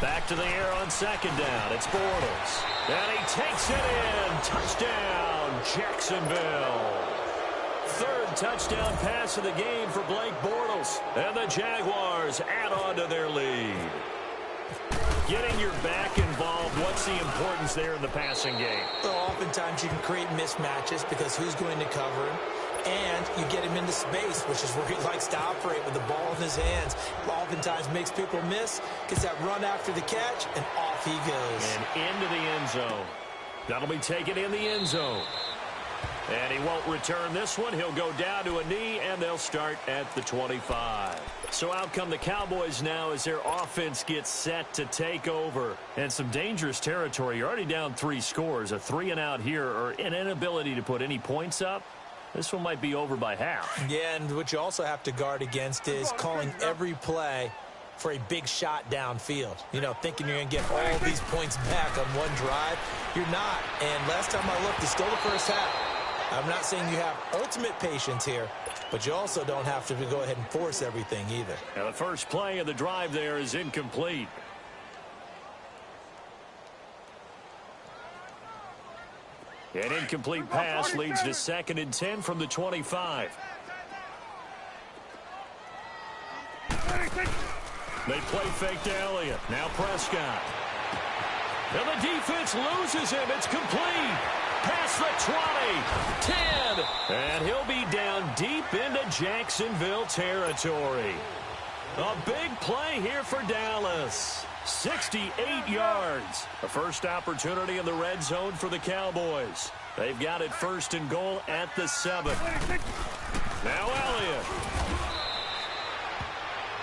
Back to the air on second down. It's Bortles. And he takes it in. Touchdown, Jacksonville. Third touchdown pass of the game for Blake Bortles. And the Jaguars add on to their lead. Getting your back involved, what's the importance there in the passing game? Well, oftentimes you can create mismatches because who's going to cover him? And you get him into space, which is where he likes to operate with the ball in his hands. Oftentimes makes people miss, gets that run after the catch, and off he goes. And into the end zone. That'll be taken in the end zone. And he won't return this one. He'll go down to a knee, and they'll start at the 25. So out come the Cowboys now as their offense gets set to take over. And some dangerous territory. You're already down 3 scores. A 3-and-out here, or an inability to put any points up. This one might be over by half. Yeah, and what you also have to guard against is calling every play for a big shot downfield. You know, thinking you're going to get all these points back on one drive. You're not. And last time I looked, it's still the first half. I'm not saying you have ultimate patience here, but you also don't have to go ahead and force everything either. Now the first play of the drive there is incomplete. An incomplete pass leads to 2nd and 10 from the 25. They play fake to Elliott. Now Prescott. And the defense loses him. It's complete. Past the 20, 10, and he'll be down deep into Jacksonville territory. A big play here for Dallas. 68 yards. A first opportunity in the red zone for the Cowboys. They've got it 1st and goal at the 7. Now Elliott.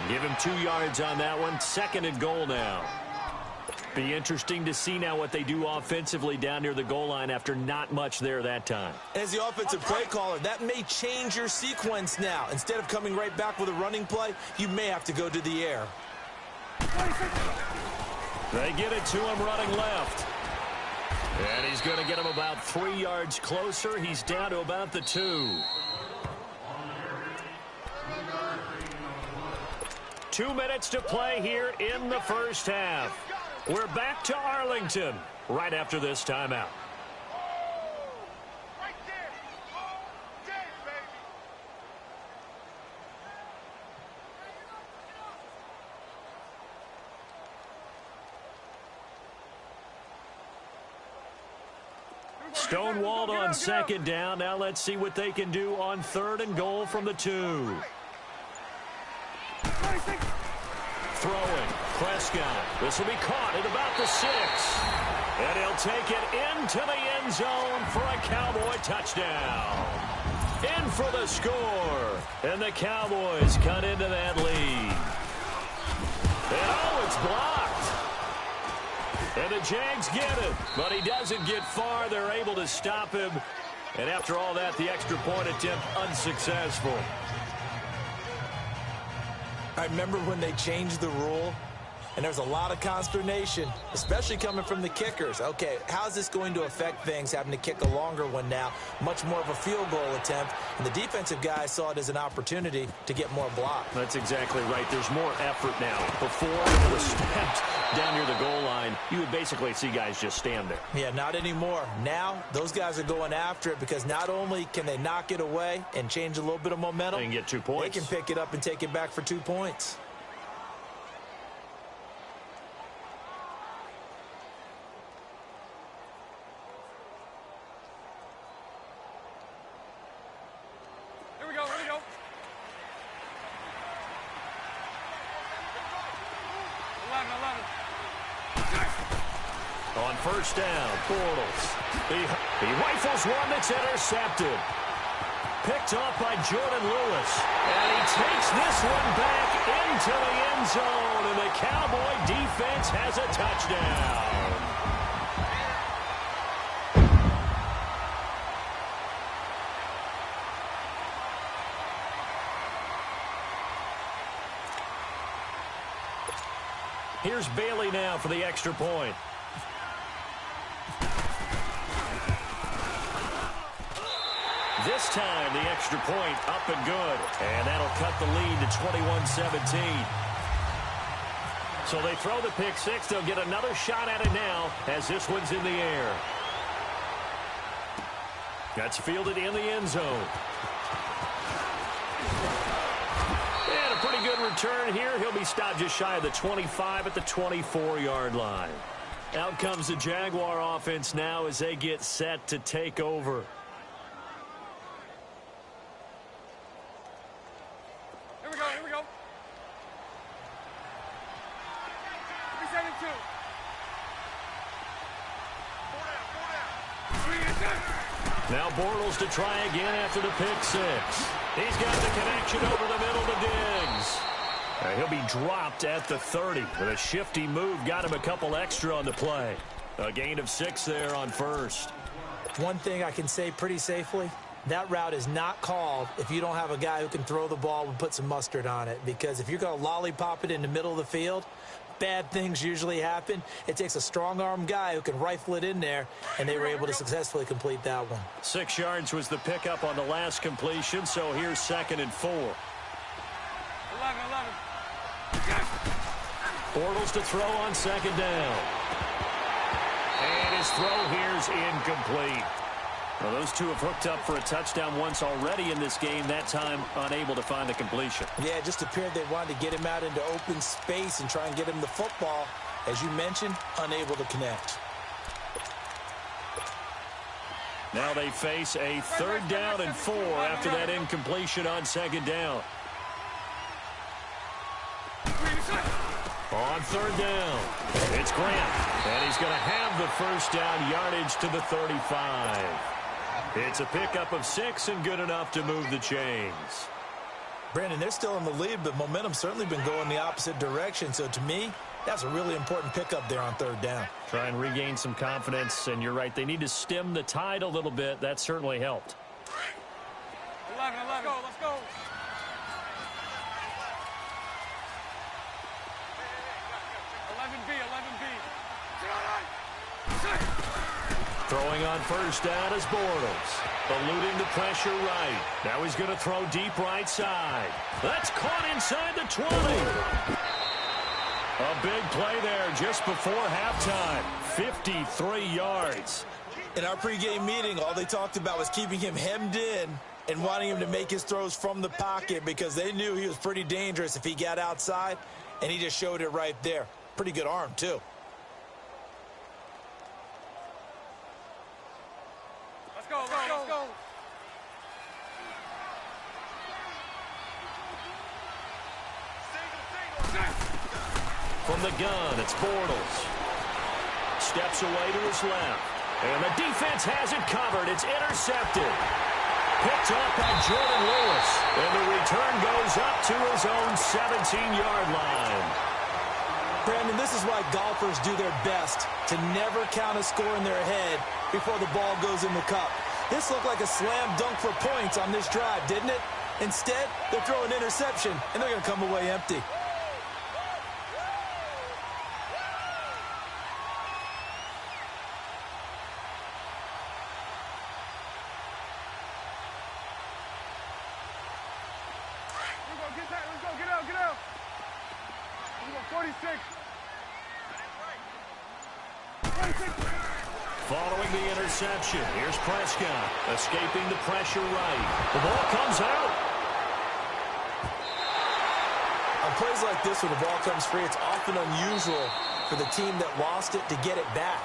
Give him 2 yards on that one. 2nd and goal now. Be interesting to see now what they do offensively down near the goal line after not much there that time. As the offensive play caller, that may change your sequence now. Instead of coming right back with a running play, you may have to go to the air. They get it to him running left. And he's going to get him about 3 yards closer. He's down to about the 2. 2 minutes to play here in the first half. We're back to Arlington right after this timeout. Stonewalled on 2nd down. Now let's see what they can do on 3rd and goal from the 2. Throwing. Prescott. This will be caught at about the 6. And he'll take it into the end zone for a Cowboy touchdown. In for the score. And the Cowboys cut into that lead. And oh, it's blocked. And the Jags get it. But he doesn't get far. They're able to stop him. And after all that, the extra point attempt unsuccessful. I remember when they changed the rule, and there was a lot of consternation, especially coming from the kickers. Okay, how's this going to affect things, having to kick a longer one now, much more of a field goal attempt, and the defensive guys saw it as an opportunity to get more block. That's exactly right. There's more effort now. Before, it was stepped down near the goal line, you would basically see guys just stand there. Yeah, not anymore. Now, those guys are going after it because not only can they knock it away and change a little bit of momentum, they can get 2 points. They can pick it up and take it back for 2 points. On 1st down, Bortles. He rifles one that's intercepted. Picked off by Jordan Lewis. And he takes this one back into the end zone. And the Cowboy defense has a touchdown. Here's Bailey now for the extra point. This time, the extra point up and good. And that'll cut the lead to 21-17. So they throw the pick six. They'll get another shot at it now as this one's in the air. That's fielded in the end zone. And a pretty good return here. He'll be stopped just shy of the 25 at the 24-yard line. Out comes the Jaguar offense now as they get set to take over. Here we go, here we go. 3-7-2. 4 down. Now Bortles to try again after the pick six. He's got the connection over the middle to Diggs. He'll be dropped at the 30 with a shifty move. Got him a couple extra on the play. A gain of 6 there on first. One thing I can say pretty safely, that route is not called if you don't have a guy who can throw the ball and put some mustard on it. Because if you're going to lollipop it in the middle of the field, bad things usually happen. It takes a strong-arm guy who can rifle it in there, and they were able to successfully complete that one. 6 yards was the pickup on the last completion, so here's 2nd and 4. 11. Bortles to throw on 2nd down. And his throw here's incomplete. Well, those two have hooked up for a touchdown once already in this game, that time unable to find the completion. Yeah, it just appeared they wanted to get him out into open space and try and get him the football. As you mentioned, unable to connect. Now they face a 3rd down and 4 after that incompletion on 2nd down. On 3rd down, it's Grant, and he's going to have the first down yardage to the 35. It's a pickup of 6 and good enough to move the chains. Brandon, they're still in the lead, but momentum's certainly been going the opposite direction. So to me, that's a really important pickup there on 3rd down. Try and regain some confidence, and you're right, they need to stem the tide a little bit. That certainly helped. 11, let's go, let's go. Throwing on first down is Bortles. Eluding the pressure right. Now he's going to throw deep right side. That's caught inside the 20. A big play there just before halftime. 53 yards. In our pregame meeting, all they talked about was keeping him hemmed in and wanting him to make his throws from the pocket because they knew he was pretty dangerous if he got outside, and he just showed it right there. Pretty good arm, too. Let's go. From the gun, it's Bortles. Steps away to his left. And the defense has it covered. It's intercepted. Picked up by Jordan Lewis. And the return goes up to his own 17-yard line. Brandon, this is why golfers do their best to never count a score in their head before the ball goes in the cup. This looked like a slam dunk for points on this drive, didn't it? Instead, they're throwing interception, and they're going to come away empty. Let's go, get out. 46. Following the interception, here's Prescott, escaping the pressure right. The ball comes out. On plays like this where the ball comes free, it's often unusual for the team that lost it to get it back.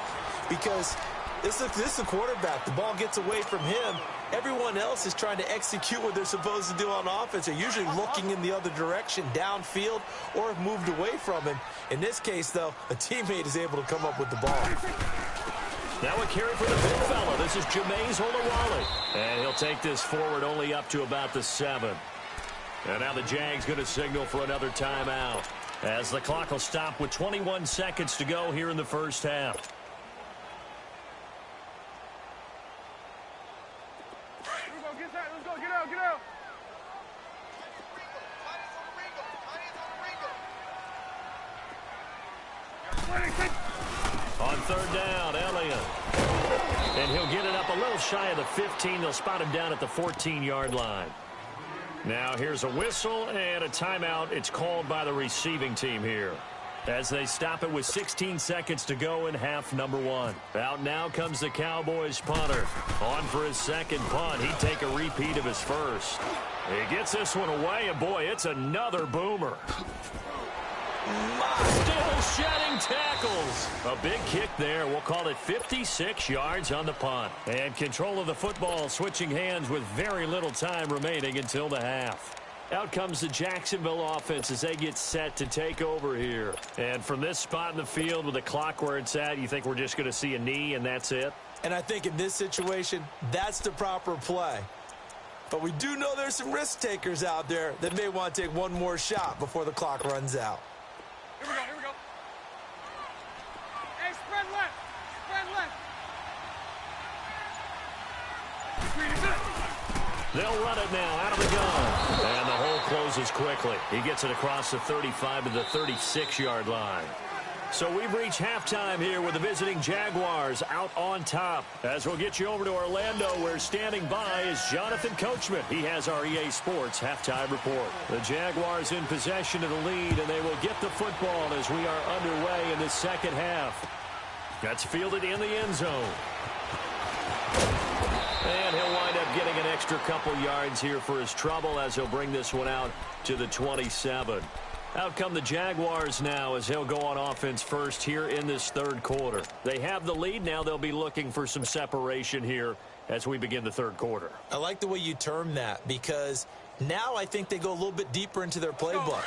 Because this is the quarterback. The ball gets away from him. Everyone else is trying to execute what they're supposed to do on offense. They're usually looking in the other direction, downfield, or have moved away from him. In this case, though, a teammate is able to come up with the ball. Now a carry for the big fella. This is Jameis Olawale. And he'll take this forward only up to about the 7. And now the Jags going to signal for another timeout as the clock will stop with 21 seconds to go here in the first half. Let's go, get out. On 3rd down, Elliott. And he'll get it up a little shy of the 15. They'll spot him down at the 14-yard line. Now here's a whistle and a timeout. It's called by the receiving team here. as they stop it with 16 seconds to go in half number one. Out now comes the Cowboys punter. On for his second punt. He'd take a repeat of his first. He gets this one away, and boy, it's another boomer. Still shedding tackles. A big kick there. We'll call it 56 yards on the punt. And control of the football switching hands with very little time remaining until the half. Out comes the Jacksonville offense as they get set to take over here. And from this spot in the field with the clock where it's at, you think we're just going to see a knee and that's it? And I think in this situation, that's the proper play. But we do know there's some risk takers out there that may want to take one more shot before the clock runs out. Here we go, here we go. Hey, spread left. Spread left. They'll run it now out of the gun. And the hole closes quickly. He gets it across the 35 to the 36-yard line. So we've reached halftime here with the visiting Jaguars out on top. As we'll get you over to Orlando, where standing by is Jonathan Coachman. He has our EA Sports halftime report. The Jaguars in possession of the lead, and they will get the football as we are underway in the second half. That's fielded in the end zone. And he'll wind up getting an extra couple yards here for his trouble as he'll bring this one out to the 27. Out come the Jaguars now as they'll go on offense first here in this third quarter. They have the lead. Now they'll be looking for some separation here as we begin the third quarter. I like the way you term that because now I think they go a little bit deeper into their playbook.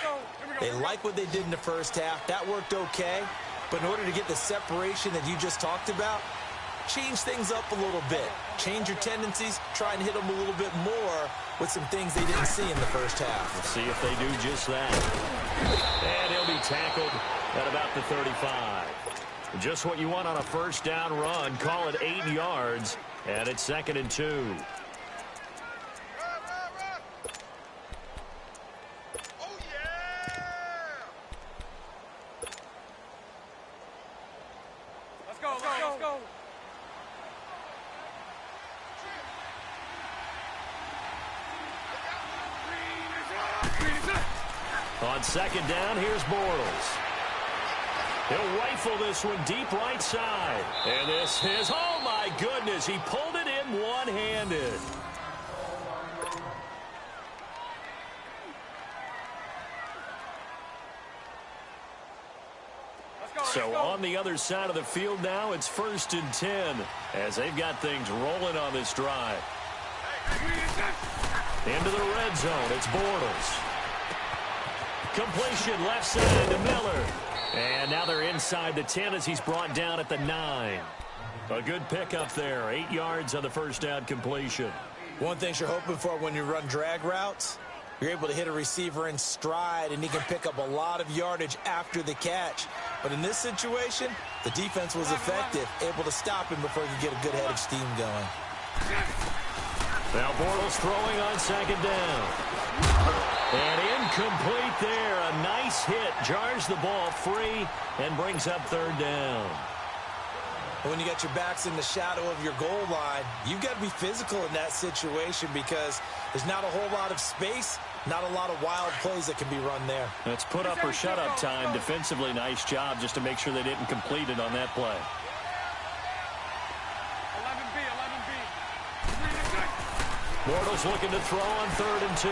They like what they did in the first half. That worked okay. But in order to get the separation that you just talked about, change things up a little bit. Change your tendencies. Try and hit them a little bit more with some things they didn't see in the first half. Let's see if they do just that. And he'll be tackled at about the 35. Just what you want on a first down run. Call it 8 yards. And it's 2nd and 2. Let's go, let's go, let's go. On second down, here's Bortles. He'll rifle this one deep right side. And this is, oh my goodness, he pulled it in one-handed. So on the other side of the field now, it's 1st and 10 as they've got things rolling on this drive. Into the red zone, it's Bortles. Completion left side to Miller. And now they're inside the 10 as he's brought down at the 9. A good pickup there. 8 yards on the first down completion. One thing you're hoping for when you run drag routes, you're able to hit a receiver in stride, and he can pick up a lot of yardage after the catch. But in this situation, the defense was effective, able to stop him before he could get a good head of steam going. Now Bortles throwing on second down. And incomplete there. A nice hit. Jars the ball free and brings up third down. When you got your backs in the shadow of your goal line, you've got to be physical in that situation because there's not a whole lot of space, not a lot of wild plays that can be run there. It's put up or shut up time. Defensively, nice job just to make sure they didn't complete it on that play. 11B, 11B. Bortles looking to throw on 3rd and 2.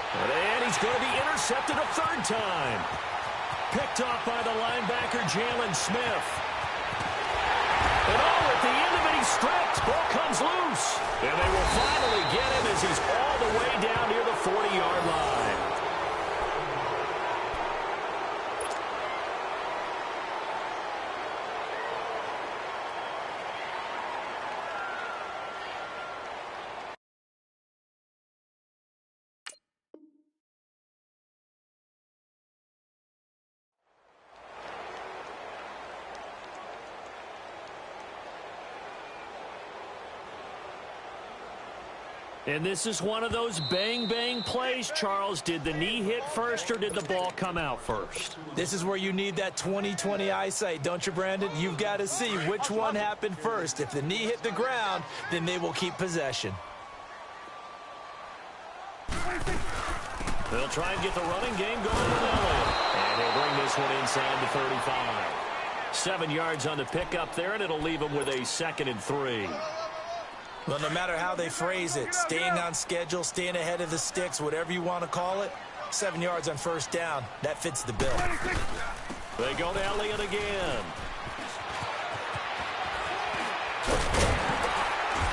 And he's going to be intercepted a third time. Picked off by the linebacker, Jalen Smith. And at the end of it, he's stripped. Ball comes loose. And they will finally get him as he's all the way down near the 40-yard line. And this is one of those bang-bang plays, Charles. Did the knee hit first or did the ball come out first? This is where you need that 20/20 eyesight, don't you, Brandon? You've got to see which one happened first. If the knee hit the ground, then they will keep possession. They'll try and get the running game going with Elliott. And He'll bring this one inside the 35. 7 yards on the pickup there, and it'll leave him with a 2nd and 3. Well, no matter how they phrase it, staying on schedule, staying ahead of the sticks, whatever you want to call it, 7 yards on first down, that fits the bill. They go to Elliott again.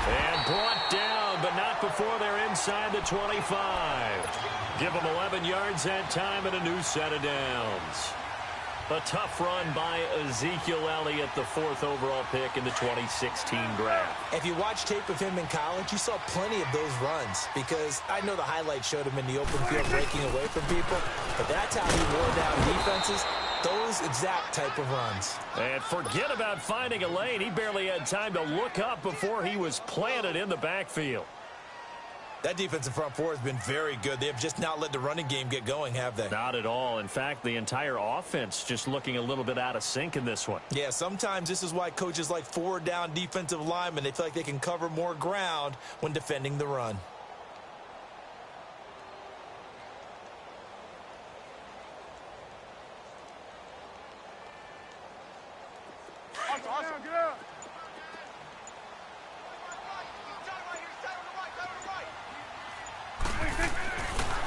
And brought down, but not before they're inside the 25. Give them 11 yards that time and a new set of downs. A tough run by Ezekiel Elliott, the 4th overall pick in the 2016 draft. If you watch tape of him in college, you saw plenty of those runs because I know the highlights showed him in the open field breaking away from people, but that's how he wore down defenses, those exact type of runs. And forget about finding a lane. He barely had time to look up before he was planted in the backfield. That defensive front four has been very good. They have just not let the running game get going, have they? Not at all. In fact, the entire offense just looking a little bit out of sync in this one. Yeah, sometimes this is why coaches like forward-down defensive linemen, they feel like they can cover more ground when defending the run. Get up.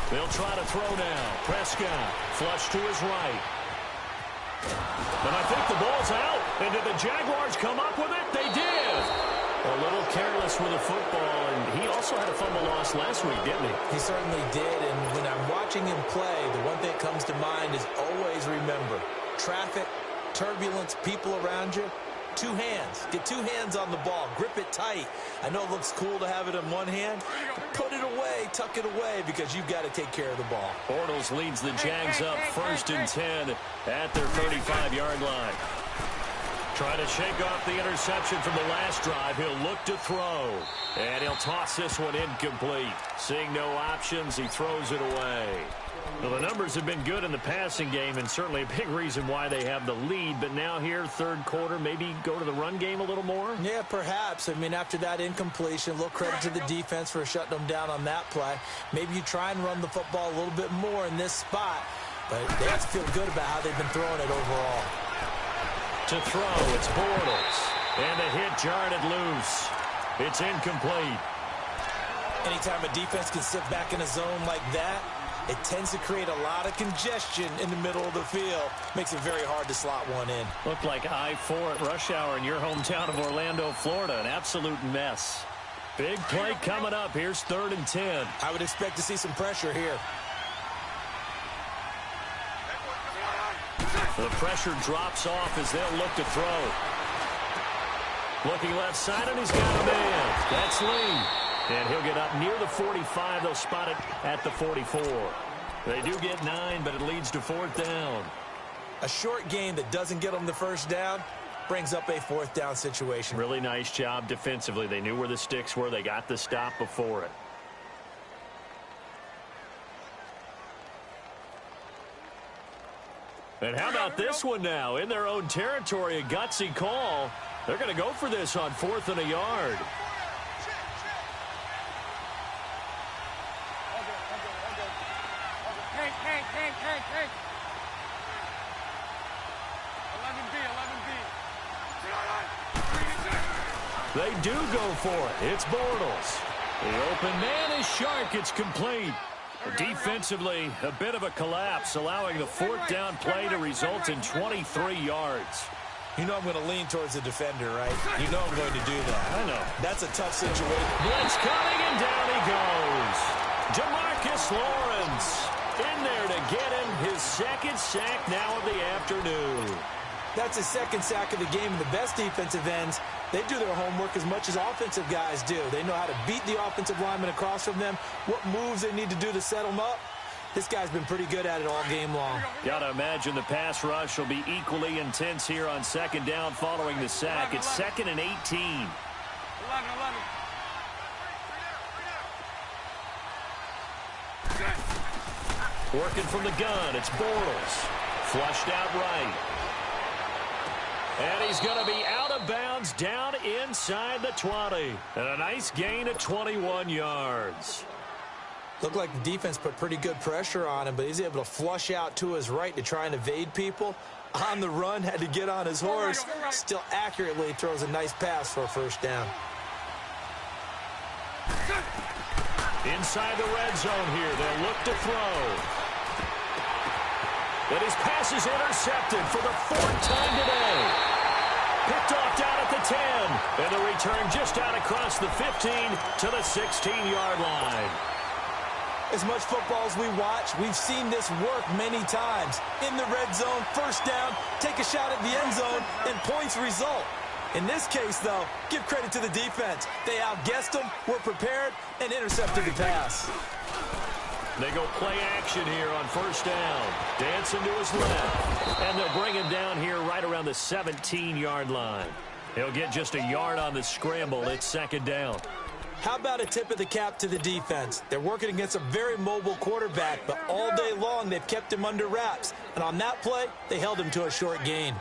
They'll try to throw now. Prescott flush to his right. And I think the ball's out. And did the Jaguars come up with it? They did. A little careless with the football, and he also had a fumble loss last week, didn't he? He certainly did, and when I'm watching him play, the one thing that comes to mind is always remember, traffic, turbulence, people around you, 2 hands. Get 2 hands on the ball. Grip it tight. I know it looks cool to have it in one hand. Put it away, tuck it away, because you've got to take care of the ball. Bortles leads the Jags up 1st and 10 at their 35-yard line. Trying to shake off the interception from the last drive. He'll look to throw. And he'll toss this one incomplete. Seeing no options, he throws it away. Well, the numbers have been good in the passing game, and certainly a big reason why they have the lead. But now here, 3rd quarter, maybe go to the run game a little more? Yeah, perhaps. I mean, after that incompletion, a little credit to the defense for shutting them down on that play. Maybe you try and run the football a little bit more in this spot. But they have to feel good about how they've been throwing it overall. To throw, it's Bortles. And the hit jarred it loose. It's incomplete. Anytime a defense can sit back in a zone like that, it tends to create a lot of congestion in the middle of the field. Makes it very hard to slot one in. Looked like I-4 at rush hour in your hometown of Orlando, Florida. An absolute mess. Big play coming up. Here's 3rd and 10. I would expect to see some pressure here. The pressure drops off as they'll look to throw. Looking left side, and he's got a man. That's Lee. And he'll get up near the 45. They'll spot it at the 44. They do get 9, but it leads to 4th down. A short game that doesn't get them the first down brings up a 4th down situation. Really nice job defensively. They knew where the sticks were. They got the stop before it. And how about this one now? In their own territory, a gutsy call. They're going to go for this on 4th and a yard. Hank. 11B. They do go for it. It's Bortles. The open man is Shark. It's complete. Defensively, a bit of a collapse, allowing the 4th down play to result in 23 yards. You know I'm going to lean towards the defender, right? You know I'm going to do that. I know. That's a tough situation. Blitz coming, and down he goes. DeMarcus Lawrence in there to get him his 2nd sack now of the afternoon. That's his 2nd sack of the game. And the best defensive ends, they do their homework as much as offensive guys do. They know how to beat the offensive lineman across from them, what moves they need to do to set them up. This guy's been pretty good at it all game long. Got to imagine the pass rush will be equally intense here on 2nd down following the sack. It's 2nd and 18. 11. Working from the gun, it's Bortles. Flushed out right. And he's going to be out of bounds down inside the 20. And a nice gain of 21 yards. Looked like the defense put pretty good pressure on him, but he's able to flush out to his right to try and evade people. On the run, had to get on his horse. Still accurately throws a nice pass for a first down. Inside the red zone here, they'll look to throw. But his pass is intercepted for the fourth time today. Picked off down at the 10. And the return just out across the 15 to the 16-yard line. As much football as we watch, we've seen this work many times. In the red zone, first down, take a shot at the end zone, and points result. In this case, though, give credit to the defense. They outguessed them, were prepared, and intercepted the pass. They go play action here on first down. Dancing to his left. And they'll bring him down here right around the 17-yard line. He'll get just a yard on the scramble. It's second down. How about a tip of the cap to the defense? They're working against a very mobile quarterback, but all day long they've kept him under wraps. And on that play, they held him to a short gain.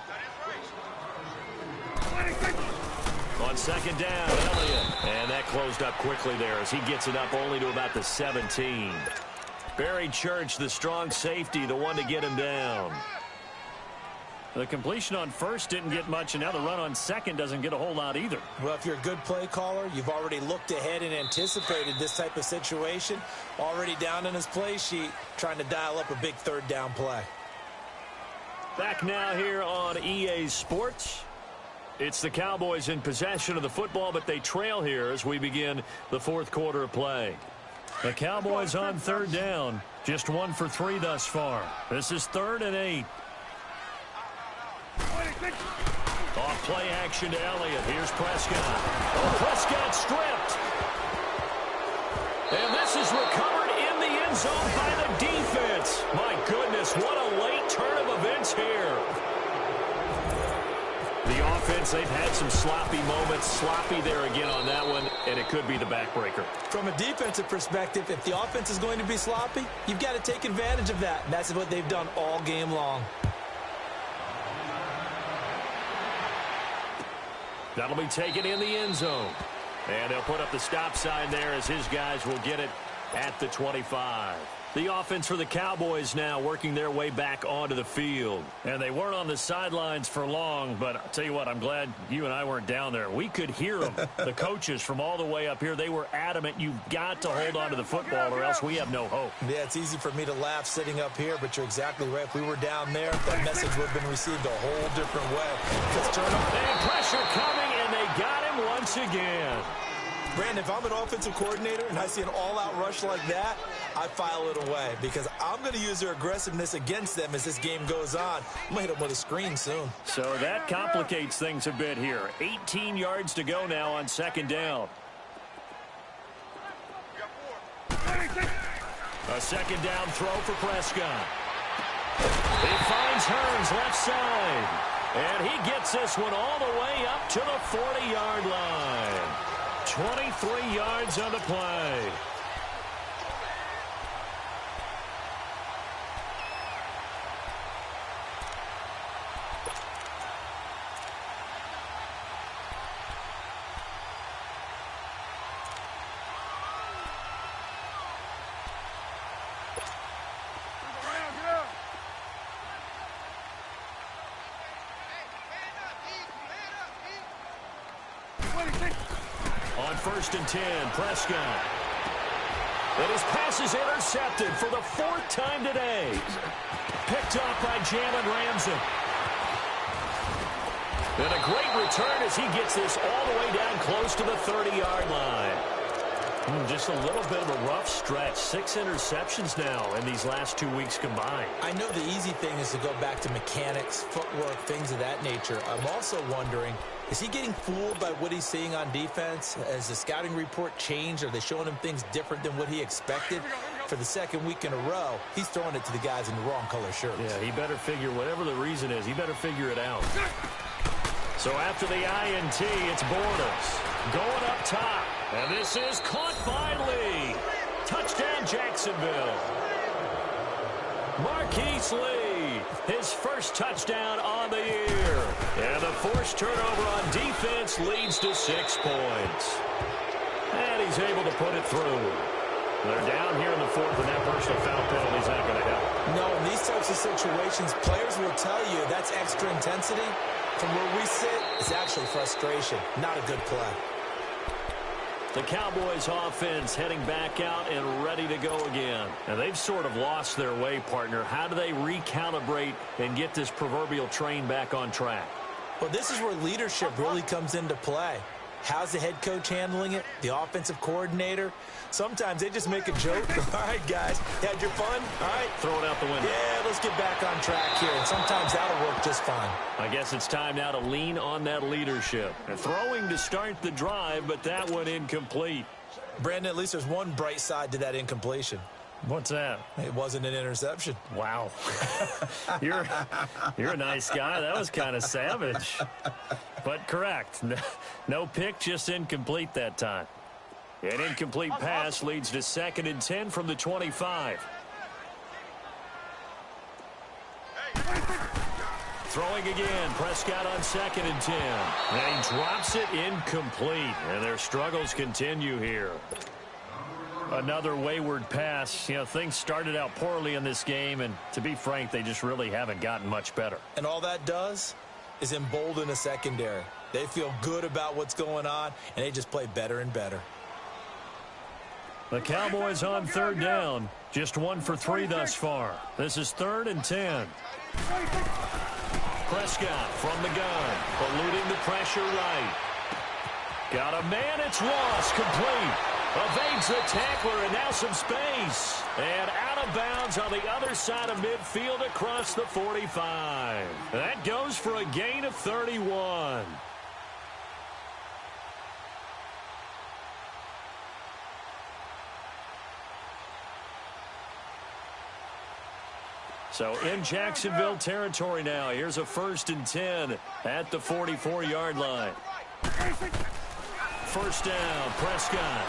On second down, Elliott. And that closed up quickly there as he gets it up only to about the 17. Barry Church, the strong safety, the one to get him down. The completion on first didn't get much, and now the run on second doesn't get a whole lot either. Well, if you're a good play caller, you've already looked ahead and anticipated this type of situation. Already down in his play sheet, trying to dial up a big third down play. Back now here on EA Sports. It's the Cowboys in possession of the football, but they trail here as we begin the fourth quarter of play. The Cowboys on third down. Just 1 for 3 thus far. This is 3rd and 8. Off play action to Elliott. Here's Prescott. Oh, Prescott stripped. And this is recovered in the end zone by the defense. My goodness, what a late turn of events here. The offense, they've had some sloppy moments. Sloppy there again on that one, and it could be the backbreaker. From a defensive perspective, if the offense is going to be sloppy, you've got to take advantage of that. And that's what they've done all game long. That'll be taken in the end zone. And they'll put up the stop sign there as his guys will get it at the 25. The offense for the Cowboys now working their way back onto the field. And they weren't on the sidelines for long, but I'll tell you what, I'm glad you and I weren't down there. We could hear them, the coaches from all the way up here. They were adamant, you've got to hold on to the football or else we have no hope. Yeah, it's easy for me to laugh sitting up here, but you're exactly right. If we were down there, that message would have been received a whole different way. Let's turn up. And pressure coming, and they got him once again. Brandon, if I'm an offensive coordinator and I see an all-out rush like that, I file it away because I'm going to use their aggressiveness against them as this game goes on. I'm going to hit them with a screen soon. So that complicates things a bit here. 18 yards to go now on second down. A second down throw for Prescott. He finds Hearns left side. And he gets this one all the way up to the 40-yard line. 23 yards on the play. On 1st and 10, Prescott. And his pass is intercepted for the 4th time today. Picked off by Jalen Ramsey. And a great return as he gets this all the way down close to the 30-yard line. Just a little bit of a rough stretch. 6 interceptions now in these last 2 weeks combined. I know the easy thing is to go back to mechanics, footwork, things of that nature. I'm also wondering, is he getting fooled by what he's seeing on defense? Has the scouting report changed? Are they showing him things different than what he expected? For the second week in a row, he's throwing it to the guys in the wrong color shirts. Yeah, he better figure, whatever the reason is, he better figure it out. So after the INT, it's Bortles going up top. And this is caught by Lee. Touchdown, Jacksonville. Marquise Lee, his first touchdown on the year. And the forced turnover on defense leads to 6 points. And he's able to put it through. They're down here in the fourth, and that personal foul penalty is not going to help. No, in these types of situations, players will tell you that's extra intensity. From where we sit, it's actually frustration, not a good play. The Cowboys offense heading back out and ready to go again. And they've sort of lost their way, partner. How do they recalibrate and get this proverbial train back on track? Well, this is where leadership really comes into play. How's the head coach handling it? The offensive coordinator? Sometimes they just make a joke. All right, guys, you had your fun? All right. Throw it out the window. Yeah, let's get back on track here. And sometimes that'll work just fine. I guess it's time now to lean on that leadership. And throwing to start the drive, but that one incomplete. Brandon, at least there's one bright side to that incompletion. What's that? It wasn't an interception. Wow. You're a nice guy. That was kind of savage. But correct. No pick, just incomplete that time. An incomplete pass leads to 2nd and 10 from the 25. Throwing again. Prescott on 2nd and 10. And he drops it incomplete. And their struggles continue here. Another wayward pass. You know, things started out poorly in this game, and to be frank, they just really haven't gotten much better. And all that does is embolden a secondary. They feel good about what's going on, and they just play better and better. The Cowboys on 3rd down. Just 1 for 3 thus far. This is 3rd and 10. Prescott from the gun, eluding the pressure right. Got a man, it's Ross, complete. Evades the tackler, and now some space. And out of bounds on the other side of midfield across the 45. That goes for a gain of 31. So in Jacksonville territory now. Here's a 1st and 10 at the 44-yard line. 1st down, Prescott.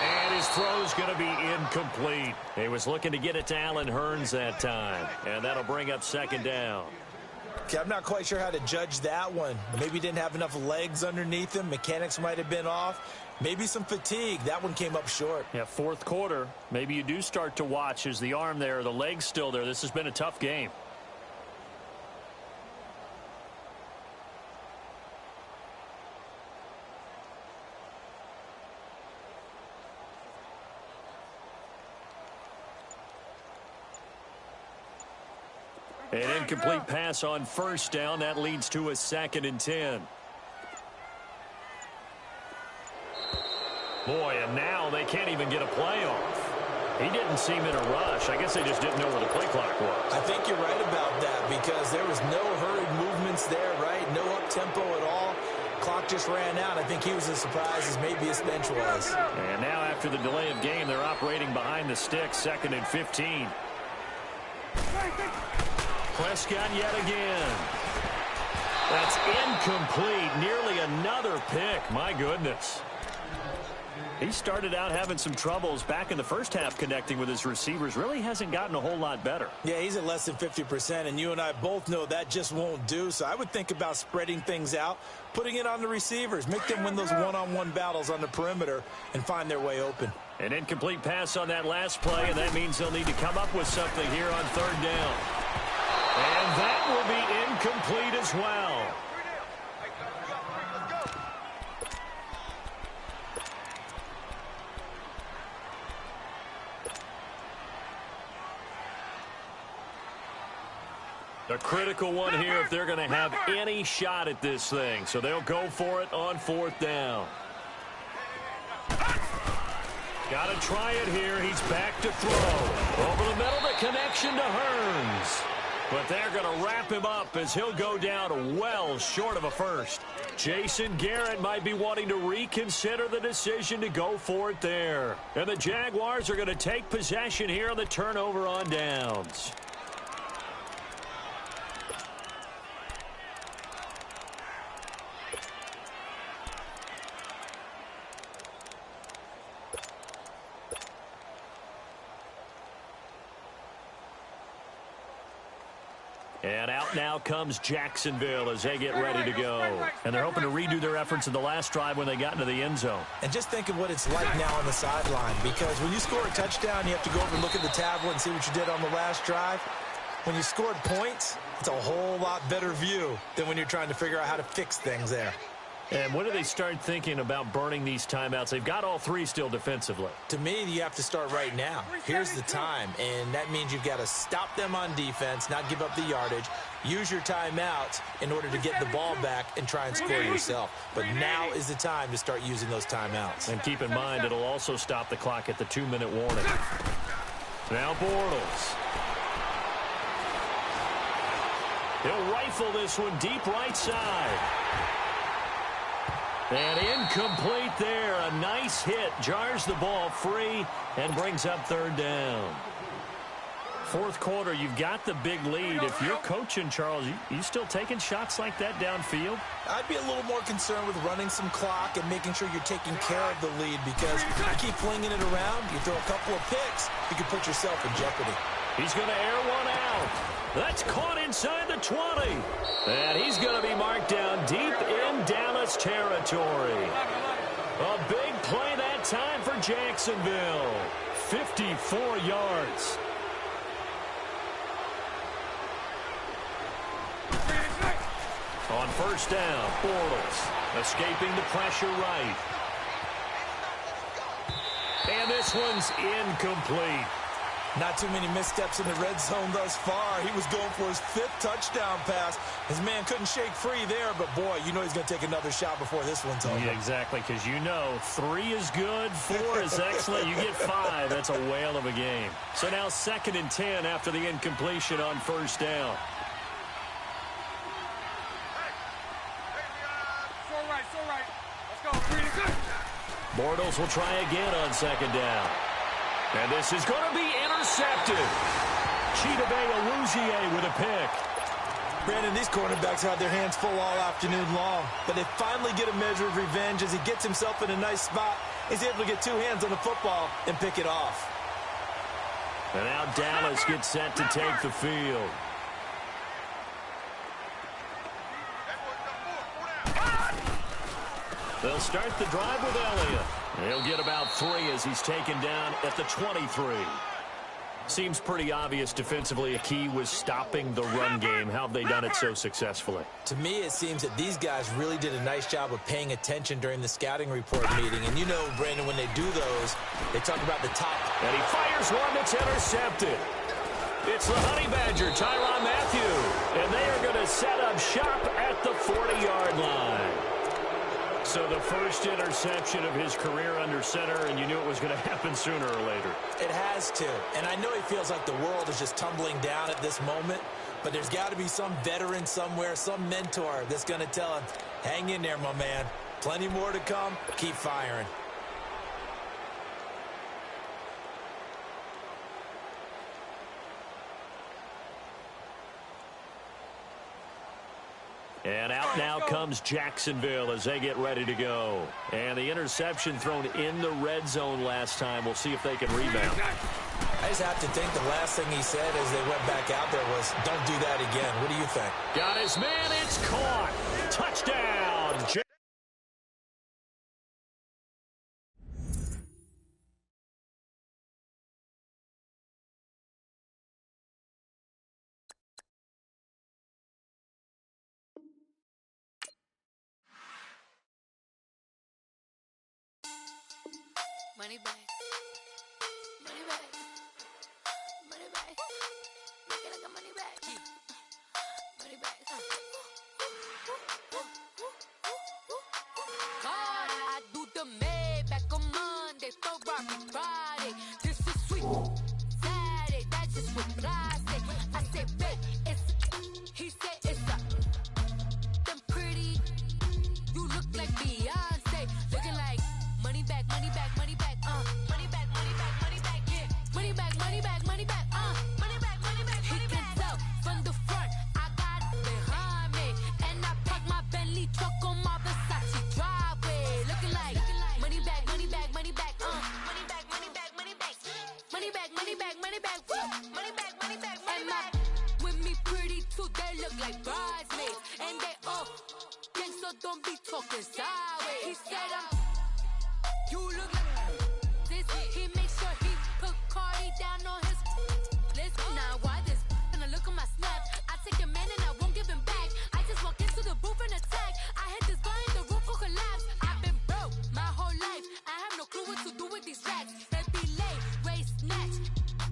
And his throw's going to be incomplete. He was looking to get it to Allen Hurns that time. And that'll bring up 2nd down. Okay, I'm not quite sure how to judge that one. Maybe he didn't have enough legs underneath him. Mechanics might have been off. Maybe some fatigue. That one came up short. Yeah, 4th quarter. Maybe you do start to watch. Is the arm there, the leg's still there? This has been a tough game. An incomplete pass on 1st down. That leads to a 2nd and 10. Boy, and now they can't even get a play off. He didn't seem in a rush. I guess they just didn't know where the play clock was. I think you're right about that because there was no hurried movements there, right? No up-tempo at all. Clock just ran out. I think he was as surprised as maybe his bench was. And now after the delay of game, they're operating behind the sticks, 2nd and 15. Prescott yet again. That's incomplete. Nearly another pick. My goodness. He started out having some troubles back in the first half connecting with his receivers. Really hasn't gotten a whole lot better. Yeah, he's at less than 50%, and you and I both know that just won't do. So I would think about spreading things out, putting it on the receivers, make them win those one-on-one battles on the perimeter and find their way open. An incomplete pass on that last play, and that means they'll need to come up with something here on 3rd down. And that will be incomplete as well. A critical one here if they're going to have any shot at this thing. So they'll go for it on 4th down. Got to try it here. He's back to throw. Over the middle, the connection to Hurns. But they're going to wrap him up as he'll go down well short of a first. Jason Garrett might be wanting to reconsider the decision to go for it there. And the Jaguars are going to take possession here on the turnover on downs. And out now comes Jacksonville as they get ready to go. And they're hoping to redo their efforts in the last drive when they got into the end zone. And just think of what it's like now on the sideline, because when you score a touchdown, you have to go over and look at the tablet and see what you did on the last drive. When you scored points, it's a whole lot better view than when you're trying to figure out how to fix things there. And when do they start thinking about burning these timeouts? They've got all three still defensively. To me, you have to start right now. Here's the time, and that means you've got to stop them on defense, not give up the yardage, use your timeouts in order to get the ball back and try and score yourself. But now is the time to start using those timeouts. And keep in mind, it'll also stop the clock at the 2-minute warning. Now Bortles. He'll rifle this one deep right side. And incomplete there. A nice hit. Jars the ball free and brings up third down. Fourth quarter, you've got the big lead. If you're coaching, Charles, you still taking shots like that downfield? I'd be a little more concerned with running some clock and making sure you're taking care of the lead, because if you keep flinging it around, you throw a couple of picks, you can put yourself in jeopardy. He's going to air one out. That's caught inside the 20. And he's going to be marked down deep in Dallas territory. A big play that time for Jacksonville. 54 yards. On first down, Bortles escaping the pressure right. And this one's incomplete. Not too many missteps in the red zone thus far. He was going for his 5th touchdown pass. His man couldn't shake free there, but boy, you know he's going to take another shot before this one's over. Yeah, exactly, because you know 3 is good, 4 is excellent. You get 5, that's a whale of a game. So now 2nd and 10 after the incompletion on first down. Bortles will try again on 2nd down. And this is going to be intercepted. Chidobe Awuzie with a pick. Brandon, these cornerbacks had their hands full all afternoon long, but they finally get a measure of revenge as he gets himself in a nice spot. He's able to get 2 hands on the football and pick it off. And now Dallas gets set to take the field. They'll start the drive with Elliott. He'll get about 3 as he's taken down at the 23. Seems pretty obvious defensively a key was stopping the run game. How have they done it so successfully? To me, it seems that these guys really did a nice job of paying attention during the scouting report meeting. And you know, Brandon, when they do those, they talk about the top. And he fires one that's intercepted. It's the Honey Badger, Tyrann Mathieu. And they are going to set up shop at the 40-yard line. So the first interception of his career under center, and you knew it was going to happen sooner or later. It has to. And I know he feels like the world is just tumbling down at this moment, but there's got to be some veteran somewhere, some mentor that's going to tell him, hang in there, my man. Plenty more to come. Keep firing. And out now comes Jacksonville as they get ready to go. And the interception thrown in the red zone last time. We'll see if they can rebound. I just have to think the last thing he said as they went back out there was, don't do that again. What do you think? Got his man. It's caught. Touchdown. Money back. Money back. Money back. Make it like a money back. Money back. God, I do the Maybach on Monday, Ferrari Friday. This is sweet. Saturday, that's just what I say. I say, babe, it's. He said it's a. Them pretty. You look like Beyonce. Looking like money back, money back, money back. Money back, money back, money back, yeah. Money back, money back, money back, money back, money back, money back. He can tell from the front, I got it behind me. And I park my Bentley truck on my Versace driveway. Looking like money back, money back, money back, money back, money back, money back. Money back, look like bridesmaids. And they all think so, don't be talking sideways. He said you look like this. He makes sure he put Cardi down on his list. Now why this? Gonna look at my snap. I take a man and I won't give him back. I just walk into the booth and attack. I hit this guy in the roof will collapse. I've been broke my whole life. I have no clue what to do with these racks. Heavy lay, waist snatch,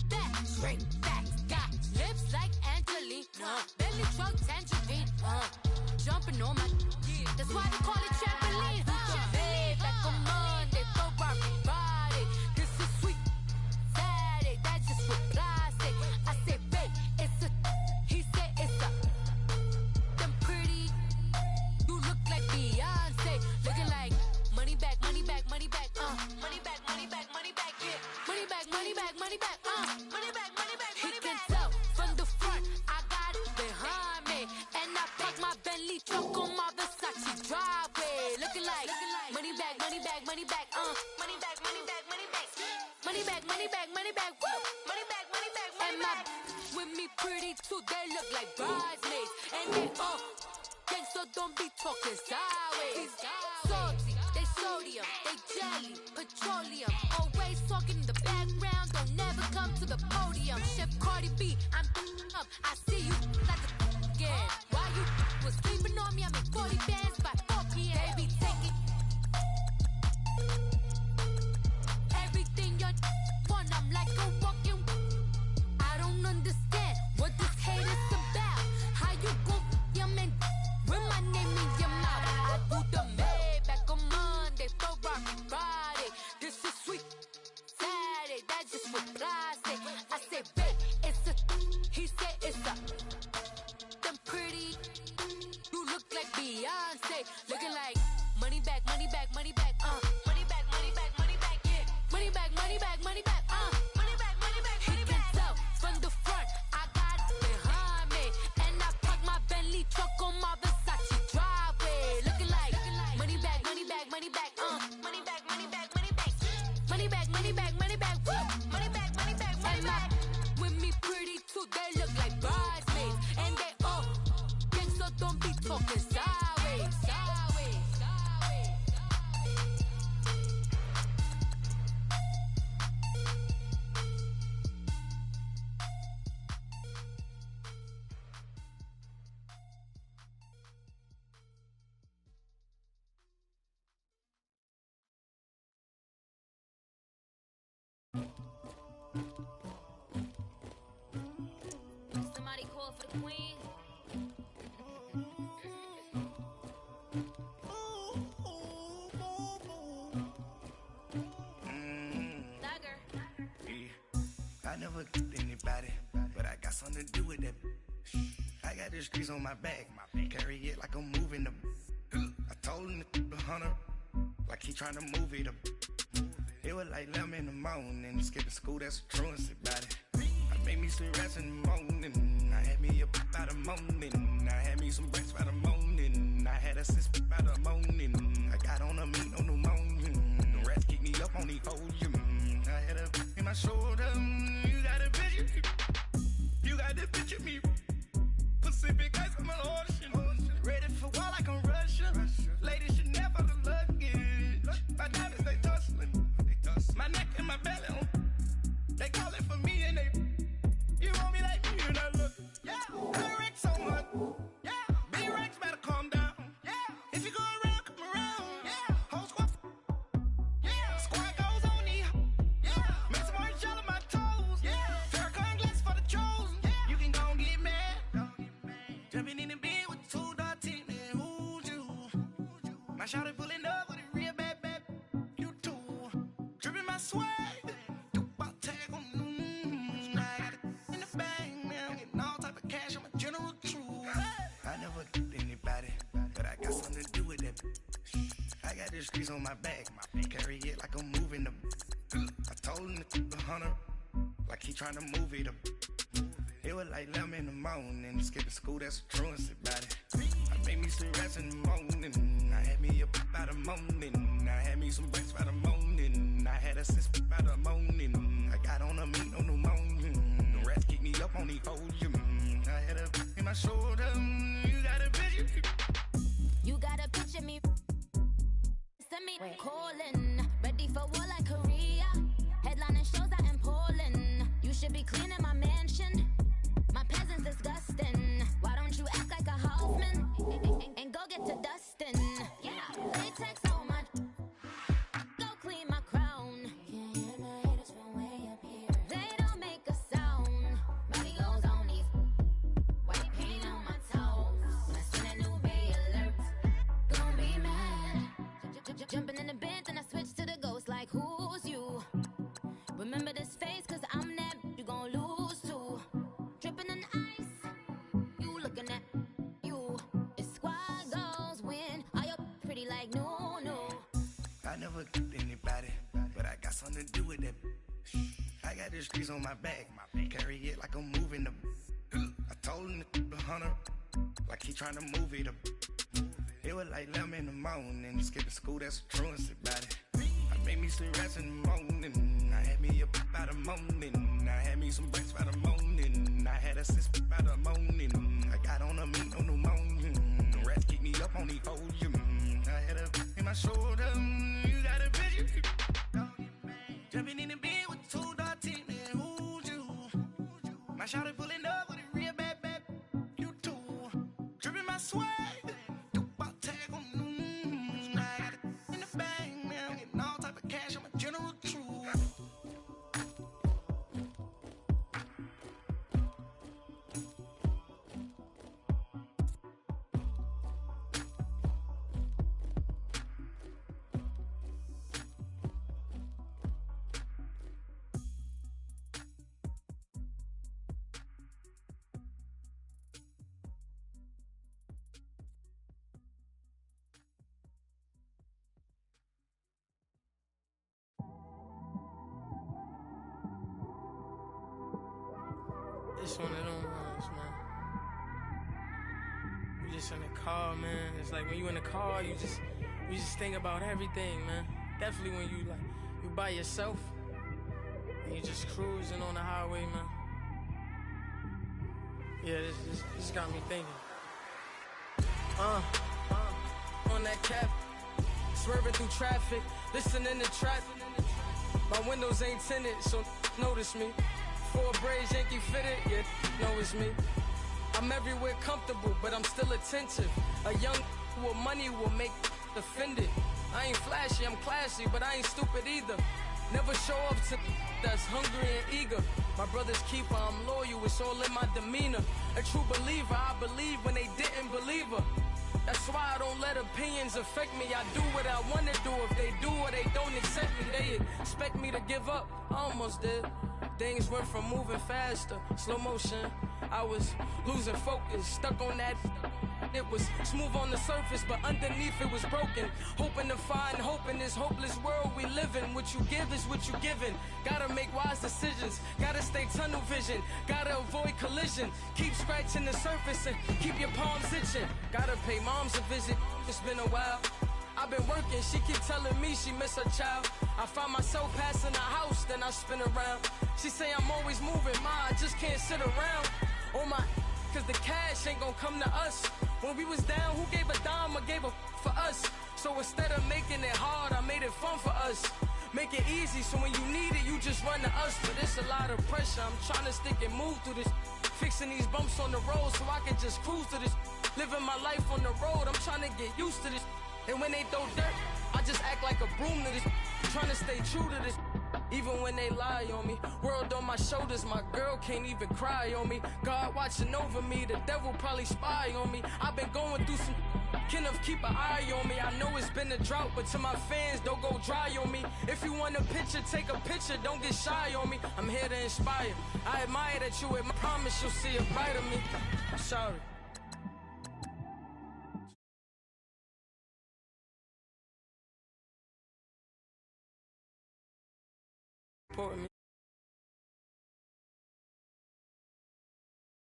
back, straight back. Got lips like Angelina, belly truck tangerine. Jumping on my, that's why they call it trampoline. Hey, back on Monday, throw rock body. This is sweet Saturday, that's just what plastic. I say, babe, it's a, he said it's a, them pretty. You look like Beyonce, looking like money back, money back, money back, money back, money back, money back, yeah, money back, money back, money back, money back, money back. He can tell from the front, I got it behind me, and I pack my Bentley truck on my Versace driveway, looking like money back, money back, money back, money back, money back, money back, money back, money back, money back, woo, money back, money back, money back. With me pretty too, they look like bridesmaids, and they all think so, don't be talking sideways. Salty, they sodium, they jelly, petroleum, always talking in the background, don't never come to the podium. Chef Cardi B, I'm up, I see you like a again. Why you was sleeping on me? I'm in 40 bands by 4 p.m. Baby, take it. Everything you want, I'm like a walking. I don't understand what this hate is about. How you gon' your man with my name in your mouth? I do the Maybach on Monday, throw rock Friday. This is sweet Saturday, that's just what plastic. I say, babe, it's a, he said it's a, them pretty. You look like Beyonce, looking like money back, money back, money back, money back, money back, money back, yeah, money back, money back, money back, money back, money back, money back. He can tell from the front, I got it behind me, and I park my Bentley truck on my Versace driveway, looking like money back, money back, money back, money back, money back, money back, money back, money back, money back, woo, money back, money back, money back. With me pretty too, they look like bridesmaids, and they all think so, don't be talking sideways, sideways, sideways. Somebody call for the queen. I never get anybody, but I got something to do with that. I got the streets on my back, carry it like I'm moving them. I told him to 100, like he trying to move it up. It was like 11 in the morning, skipping school, that's a truancy about it. I made me some rats in the morning, I had me a pop by the morning, I had me some breaks by the morning, I had a sis by the morning, I got on a meat on the morning, the rats keep me up on the podium, I had a in my shoulder, you got a picture, you got the picture me, Pacific ice on my ocean, ready for war like I'm Russia, ladies should never the luggage, my diamonds they tussling, my neck and my belly on, they calling for me and they, you want me like me and I look, yeah, correct so much, yeah, B-Rex better calm down, yeah, if you go around, come around, yeah, whole squad, yeah, squad goes on the, yeah, make some orange gel on my toes, yeah, Farrakhan glass for the chosen, yeah, you can go and get mad, jumping in the bed with 2 dark teeth, and who's you, my shawty pulling up with a real bad, you too, dripping my swag, the streets on my back, carry it like I'm moving them. I told him to 100, like he trying to move it up. It was like 11 in the morning, skipping school, that's a truancy about it. I made me some rats in the morning, I had me a pop by the morning, I had me some breaks by the morning, I had a sis by the morning, I got on a meat on the morning, the Them rats keep me up on these foes. I had a in my shoulder. You got a picture. You got a picture me. Send me calling. Ready for war like Korea. Headlining shows out in Poland. You should be cleaning my mansion. My peasants disgusting. Why don't you act like a houseman and go get to dustin'? Yeah, they text so much. Go clean my crown. Can't hear my haters from way up here. They don't make a sound. Body goes on these. White paint on my toes. When I send a new bay alert, gon' be mad. Jumping in the bed, then I switch to the ghost. Like who's you? Remember this face, cause I'm that you gon' lose too. Dripping in ice, you looking at you. It's squad goals win. Are you pretty like no? I never anybody, but I got something to do with that. I got the streets on my back, carry it like I'm moving the. I told him the hunter, like he trying to move it up. It was like 11 in the morning, skipping school, that's a truancy about it. I made me some rats in the morning, I had me up by the morning, I had me some breaks by the morning, I had a sis by the morning, I got on a meat on the morning, the rats keep me up on these foes, I had a in my shoulder, you got a picture. Jumping in the bed with 2 dark teeth, man, who's you? My shawty pulling up with a real bad, you too. Dripping my swag, about tag on, I got it in the bag, man, getting all type of cash, I'm a general true. It's one of them ones, man. You just in the car, man. It's like when you in the car, you just think about everything, man. Definitely when you by yourself and you just cruising on the highway, man. Yeah, this got me thinking. On that cap, swerving through traffic, listening to trap. My windows ain't tinted, so notice me. 4 braids, Yankee fitted, yeah, know it's me. I'm everywhere comfortable, but I'm still attentive. A young with money will make offended. I ain't flashy, I'm classy, but I ain't stupid either. Never show up to that's hungry and eager. My brother's keeper, I'm loyal, it's all in my demeanor. A true believer, I believe when they didn't believe her. That's why I don't let opinions affect me. I do what I wanna do. If they do or they don't accept me, they expect me to give up. I almost did. Things went from moving faster, slow motion. I was losing focus, stuck on that. It was smooth on the surface, but underneath it was broken. Hoping to find hope in this hopeless world we live in. What you give is what you given. Gotta make wise decisions. Gotta stay tunnel vision. Gotta avoid collision. Keep scratching the surface and keep your palms itching. Gotta pay moms a visit. It's been a while. I've been working, she keep telling me she miss her child. I find myself passing the house, then I spin around. She say I'm always moving, ma, I just can't sit around. Oh my, cause the cash ain't gonna come to us. When we was down, who gave a dime or gave a for us? So instead of making it hard, I made it fun for us. Make it easy, so when you need it, you just run to us. But it's a lot of pressure, I'm trying to stick and move through this. Fixing these bumps on the road so I can just cruise to this. Living my life on the road, I'm trying to get used to this. And when they throw dirt, I just act like a broom to this. Trying to stay true to this. Even when they lie on me. World on my shoulders, my girl can't even cry on me. God watching over me, the devil probably spy on me. I've been going through some. Can of keep an eye on me. I know it's been a drought, but to my fans, don't go dry on me. If you want a picture, take a picture, don't get shy on me. I'm here to inspire. I admire that you with my promise, you'll see a bright of me. I'm sorry. Important me.